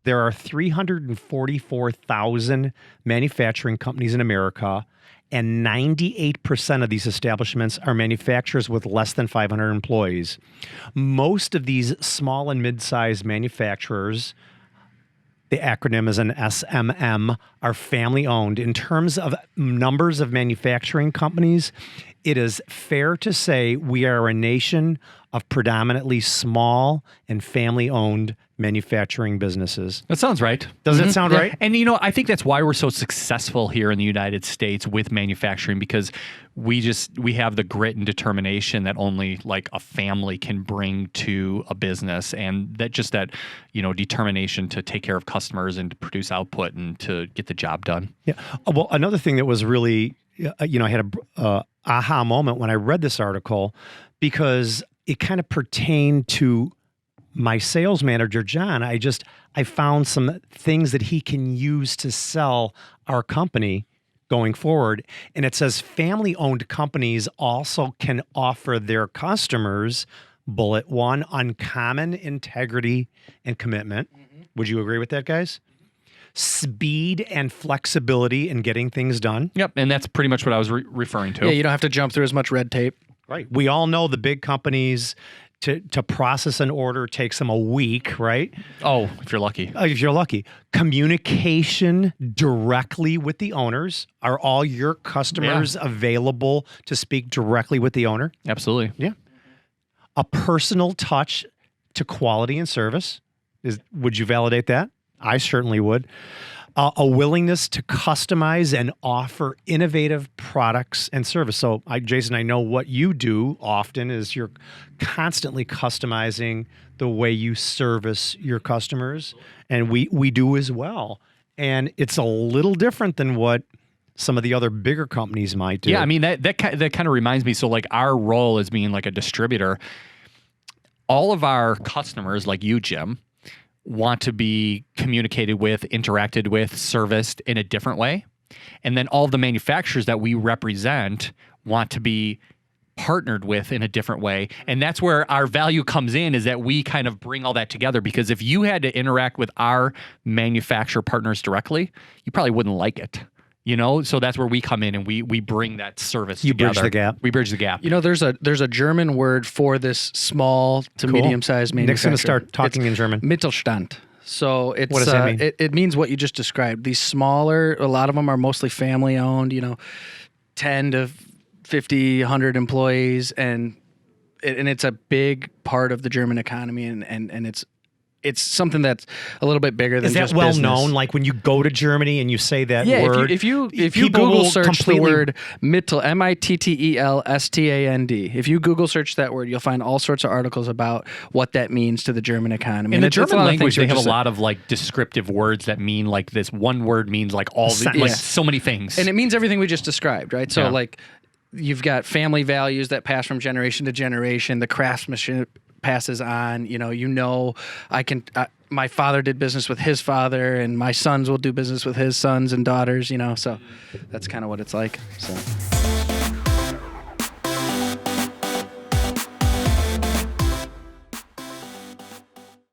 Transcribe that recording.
There are 344,000 manufacturing companies in America, and 98% of these establishments are manufacturers with less than 500 employees. Most of these small and mid-sized manufacturers, the acronym is an SMM, are family-owned. In terms of numbers of manufacturing companies, it is fair to say we are a nation of predominantly small and family-owned manufacturing businesses. That sounds right. Does it sound right? And, I think that's why we're so successful here in the United States with manufacturing, because we have the grit and determination that only like a family can bring to a business, and that determination to take care of customers and to produce output and to get the job done. Yeah. Well, another thing that was really, I had a aha moment when I read this article, because it kind of pertained to my sales manager, John. I found some things that he can use to sell our company going forward. And it says family-owned companies also can offer their customers, bullet one, uncommon integrity and commitment. Mm-hmm. Would you agree with that, guys? Speed and flexibility in getting things done. Yep, and that's pretty much what I was referring to. Yeah, you don't have to jump through as much red tape. Right. We all know the big companies, to process an order takes them a week, right? Oh, if you're lucky. If you're lucky. Communication directly with the owners. Are all your customers available to speak directly with the owner? Absolutely. Yeah. A personal touch to quality and service. Would you validate that? I certainly would. A willingness to customize and offer innovative products and service. So, Jason, I know what you do often is you're constantly customizing the way you service your customers, and we do as well. And it's a little different than what some of the other bigger companies might do. Yeah, I mean, that kind of reminds me. So, like, our role as being like a distributor, all of our customers, like you, Jim, want to be communicated with, interacted with, serviced in a different way. And then all of the manufacturers that we represent want to be partnered with in a different way. And that's where our value comes in, is that we kind of bring all that together. Because if you had to interact with our manufacturer partners directly, you probably wouldn't like it. So that's where we come in and we bring that service together. You bridge the gap. We bridge the gap. There's a German word for this small to medium-sized manufacturer. Nick's going to start talking in German. Mittelstand. So it's, what does that mean? It means what you just described. These smaller, a lot of them are mostly family-owned, 10 to 50, 100 employees, and it's a big part of the German economy, and it's something that's a little bit bigger than just business. Is that well known? Like when you go to Germany and you say that word? If you Google search the word Mittel, Mittelstand, if you Google search that word, you'll find all sorts of articles about what that means to the German economy. In the German language, they have a lot of like descriptive words that mean like this one word means like all so many things. And it means everything we just described, right? So like you've got family values that pass from generation to generation, the craftsmanship passes on, my father did business with his father, and my sons will do business with his sons and daughters, so that's kind of what it's like. So.